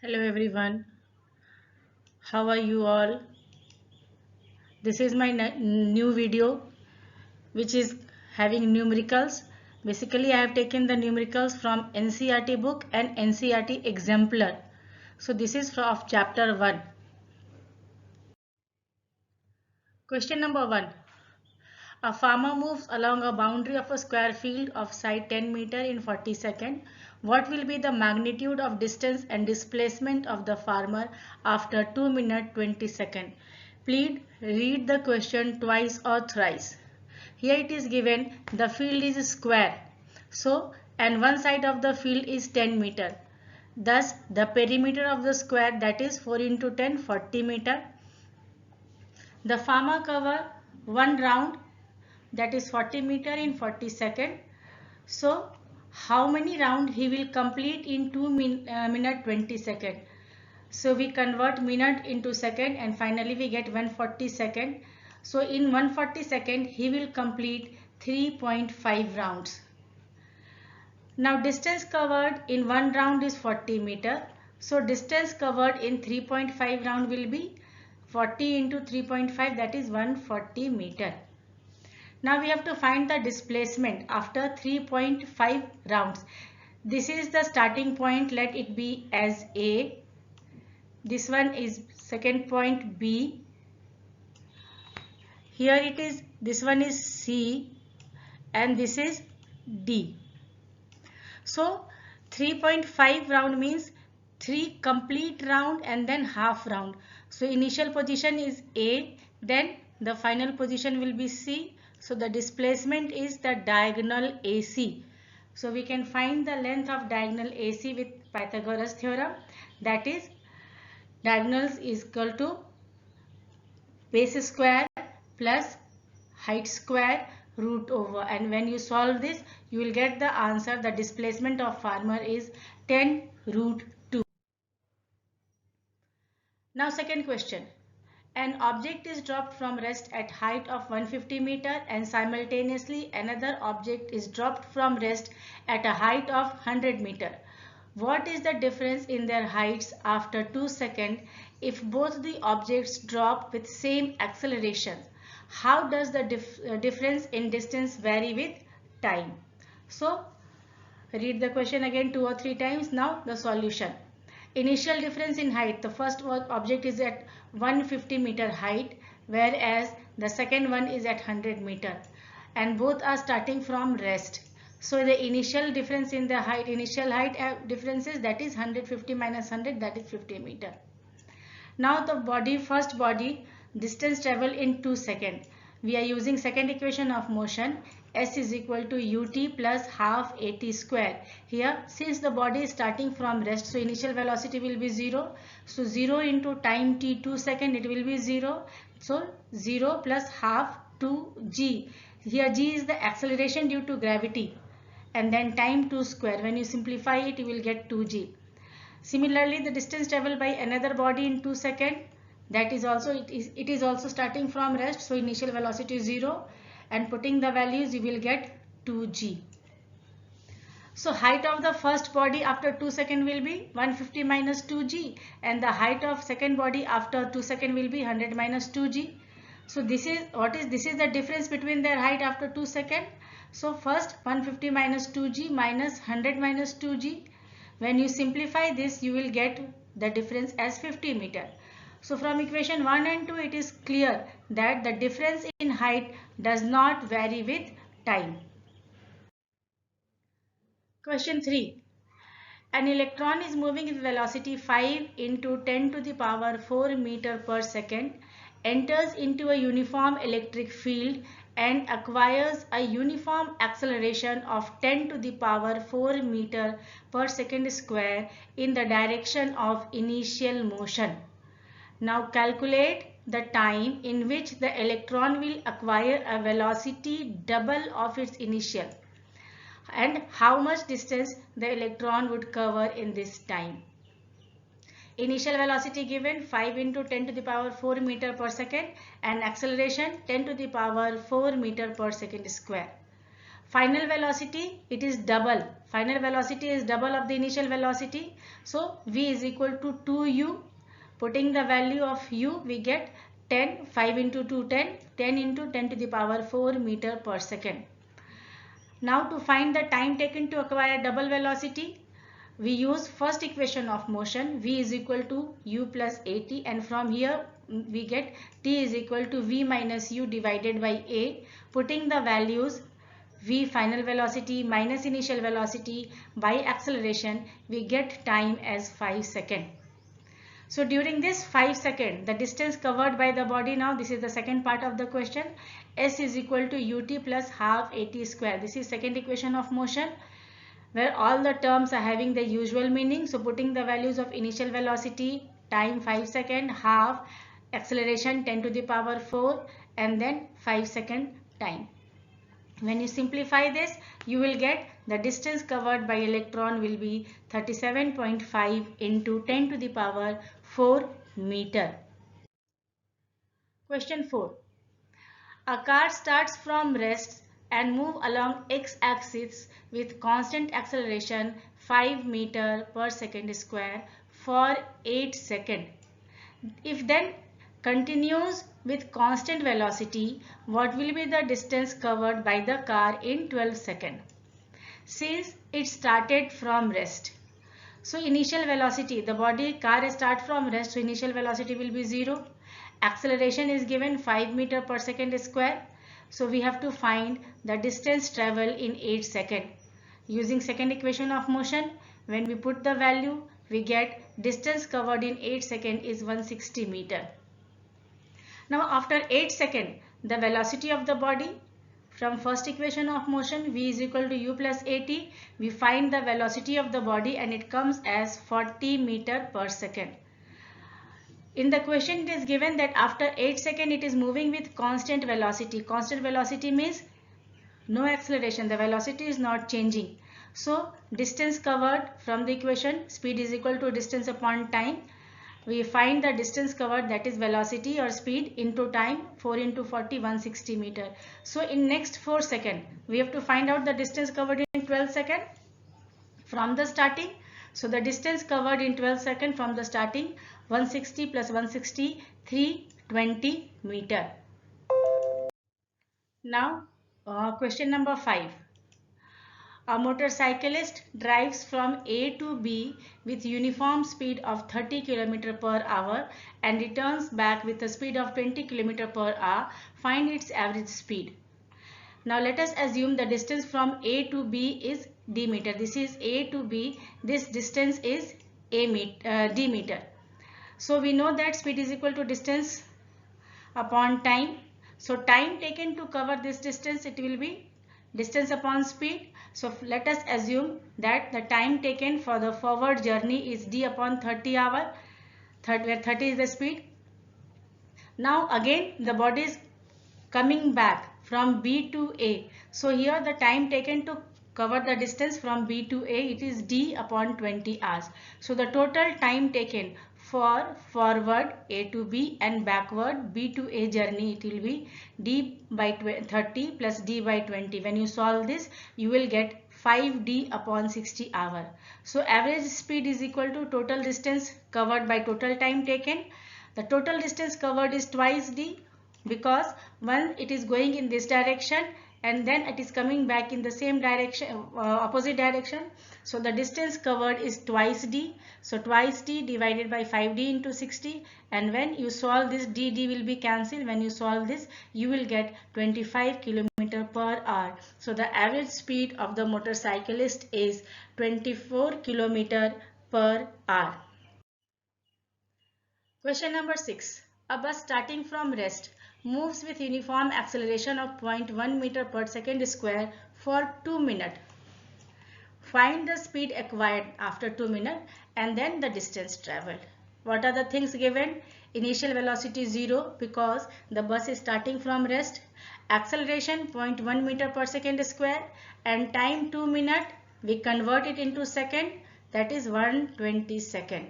Hello everyone, how are you all? This is my new video which is having numericals. Basically, I have taken the numericals from NCERT book and NCERT exemplar. So this is of chapter 1. Question number 1. A farmer moves along a boundary of a square field of side 10 meter in 40 seconds. What will be the magnitude of distance and displacement of the farmer after 2 minutes 20 seconds? Please read the question twice or thrice. Here it is given the field is square. So, and one side of the field is 10 meter. Thus, the perimeter of the square, that is 4 into 10, 40 meter. The farmer cover one round, that is 40 meter in 40 seconds. So how many round he will complete in 2 minute 20 seconds? So we convert minute into second and finally we get 140 second. So in 140 second he will complete 3.5 rounds. Now distance covered in one round is 40 meter. So distance covered in 3.5 round will be 40 into 3.5, that is 140 meter. Now we have to find the displacement after 3.5 rounds. This is the starting point, let it be as A. This one is second point B. Here it is, this one is C and this is D. So 3.5 round means 3 complete round and then half round. So initial position is A, then the final position will be C. So the displacement is the diagonal AC. So we can find the length of diagonal AC with Pythagoras theorem. That is, diagonals is equal to base square plus height square root over, and when you solve this you will get the answer. The displacement of farmer is 10 root 2. Now second question. An object is dropped from rest at height of 150 meter and simultaneously another object is dropped from rest at a height of 100 meter. What is the difference in their heights after 2 seconds if both the objects drop with same acceleration? How does the difference in distance vary with time? So read the question again 2 or 3 times. Now the solution. Initial difference in height. The first object is at 150 meter height, whereas the second one is at 100 meter, and both are starting from rest. So the initial difference in the height, differences, that is 150 minus 100, that is 50 meter. Now the first body distance travel in 2 seconds. We are using second equation of motion. S is equal to ut plus half at square. Here since the body is starting from rest, so initial velocity will be 0. So 0 into time t 2 seconds, it will be 0. So 0 plus half 2g. Here g is the acceleration due to gravity, and then time 2 square. When you simplify it, you will get 2g. Similarly, the distance traveled by another body in 2 seconds, that is also it is also starting from rest. So initial velocity is 0, and putting the values you will get 2g. So height of the first body after 2 seconds will be 150 minus 2g, and the height of second body after 2 seconds will be 100 minus 2g. So this is the difference between their height after 2 seconds. So first 150 minus 2g minus 100 minus 2g. When you simplify this, you will get the difference as 50 meter. So from equation 1 and 2, it is clear that the difference in height does not vary with time. Question 3. An electron is moving with velocity 5 into 10 to the power 4 meter per second, enters into a uniform electric field and acquires a uniform acceleration of 10 to the power 4 meter per second square in the direction of initial motion. Now calculate the time in which the electron will acquire a velocity double of its initial, and how much distance the electron would cover in this time. Initial velocity given 5 into 10 to the power 4 meter per second and acceleration 10 to the power 4 meter per second square. Final velocity, it is double. Final velocity is double of the initial velocity. So v is equal to 2u. Putting the value of u, we get 10, 5 into 2, 10, 10 into 10 to the power 4 meter per second. Now to find the time taken to acquire double velocity, we use first equation of motion, v is equal to u plus at, and from here we get t is equal to v minus u divided by a. Putting the values v final velocity minus initial velocity by acceleration, we get time as 5 seconds. So during this 5 seconds, the distance covered by the body, now this is the second part of the question, s is equal to ut plus half at square. This is second equation of motion, where all the terms are having the usual meaning. So putting the values of initial velocity, time 5 seconds, half, acceleration 10 to the power 4, and then 5 second time. When you simplify this, you will get the distance covered by electron will be 37.5 into 10 to the power 4 meter. Question 4. A car starts from rest and move along x-axis with constant acceleration 5 meter per second square for 8 seconds. If then continues with constant velocity, what will be the distance covered by the car in 12 seconds? Since it started from rest, so initial velocity, the body car start from rest, so initial velocity will be 0. Acceleration is given 5 meter per second square. So we have to find the distance travel in 8 seconds. Using second equation of motion, when we put the value, we get distance covered in 8 seconds is 160 meter. Now after 8 seconds, the velocity of the body, from first equation of motion, v is equal to u plus at, we find the velocity of the body and it comes as 40 meter per second. In the question, it is given that after 8 seconds it is moving with constant velocity. Constant velocity means no acceleration, the velocity is not changing. So distance covered from the equation, speed is equal to distance upon time. We find the distance covered, that is velocity or speed into time, 4 into 40, 160 meter. So in next 4 seconds, we have to find out the distance covered in 12 seconds from the starting. So the distance covered in 12 seconds from the starting, 160 plus 160, 320 meter. Now question number 5. A motorcyclist drives from A to B with uniform speed of 30 km per hour and returns back with a speed of 20 km per hour. Find its average speed. Now let us assume the distance from A to B is d meter. This is A to B. This distance is d meter. So we know that speed is equal to distance upon time. So time taken to cover this distance, it will be distance upon speed. So let us assume that the time taken for the forward journey is d upon 30 hour, where 30 is the speed. Now again the body is coming back from B to A. So here the time taken to cover the distance from B to A, it is d upon 20 hours. So the total time taken for forward A to B and backward B to A journey, it will be d by 30 plus d by 20. When you solve this, you will get 5d upon 60 hour. So average speed is equal to total distance covered by total time taken. The total distance covered is twice d, because one it is going in this direction and then it is coming back in the same direction, opposite direction. So the distance covered is twice d. So twice d divided by 5d into 60, and when you solve this, d will be cancelled. When you solve this, you will get 25 km per hour. So the average speed of the motorcyclist is 24 km per hour. Question number 6. A bus starting from rest moves with uniform acceleration of 0.1 meter per second square for 2 minutes. Find the speed acquired after 2 minutes and then the distance traveled. What are the things given? Initial velocity 0 because the bus is starting from rest. Acceleration 0.1 meter per second square, and time 2 minutes. We convert it into second, that is 120 seconds.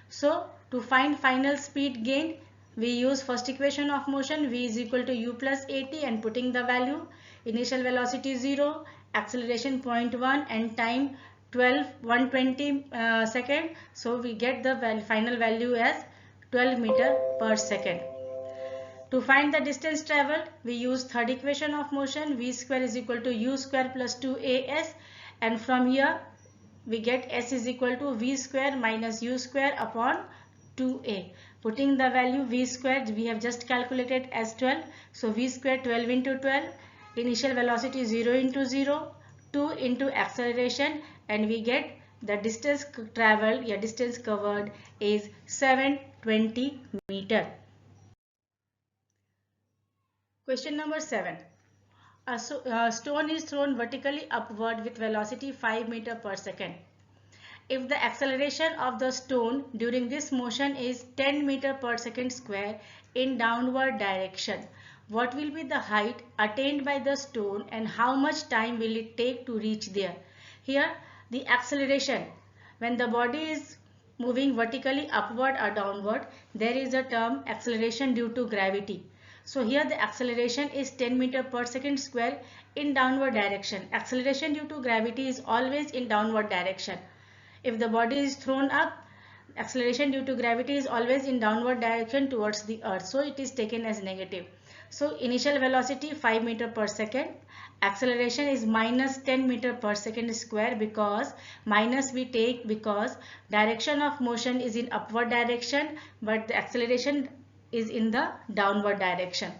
So to find final speed gain, we use first equation of motion, v is equal to u plus at, and putting the value, initial velocity 0, acceleration 0.1 and time 120 second. So we get the final value as 12 meter per second. To find the distance traveled, we use third equation of motion, v square is equal to u square plus 2as, and from here we get s is equal to v square minus u square upon 2a. Putting the value v square we have just calculated as 12. So v square 12 into 12, initial velocity 0 into 0, 2 into acceleration, and we get the distance traveled, distance covered is 720 meter. Question number 7. A stone is thrown vertically upward with velocity 5 meter per second. If the acceleration of the stone during this motion is 10 meter per second square in downward direction, what will be the height attained by the stone and how much time will it take to reach there? Here the acceleration, when the body is moving vertically upward or downward, there is a term acceleration due to gravity. So here the acceleration is 10 meter per second square in downward direction. Acceleration due to gravity is always in downward direction. If the body is thrown up, acceleration due to gravity is always in downward direction towards the earth. So it is taken as negative. So initial velocity 5 meter per second. Acceleration is minus 10 meter per second square, because minus we take because direction of motion is in upward direction but the acceleration is in the downward direction.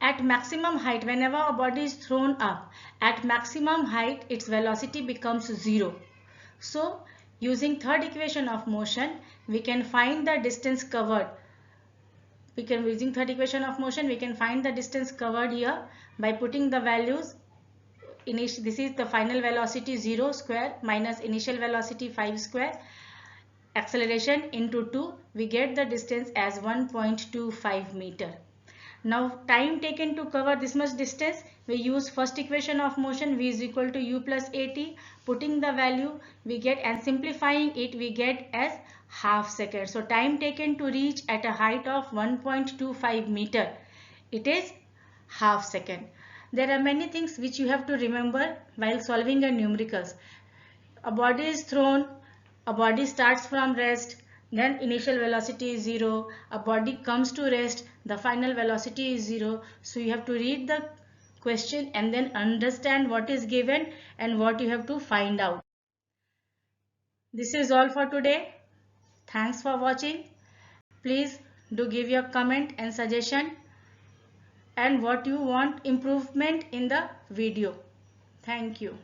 At maximum height, whenever a body is thrown up, at maximum height its velocity becomes 0. So using third equation of motion we can find the distance covered. Using third equation of motion we can find the distance covered here by putting the values. This is the final velocity 0 square minus initial velocity 5 square, acceleration into 2, we get the distance as 1.25 meter. Now time taken to cover this much distance, we use first equation of motion, v is equal to u plus at. Putting the value we get and simplifying it we get as half second. So time taken to reach at a height of 1.25 meter, it is half second. There are many things which you have to remember while solving a numericals. A body is thrown, a body starts from rest, then initial velocity is 0, a body comes to rest, the final velocity is 0. So you have to read the question and then understand what is given and what you have to find out. This is all for today. Thanks for watching. Please do give your comment and suggestion and what you want improvement in the video. Thank you.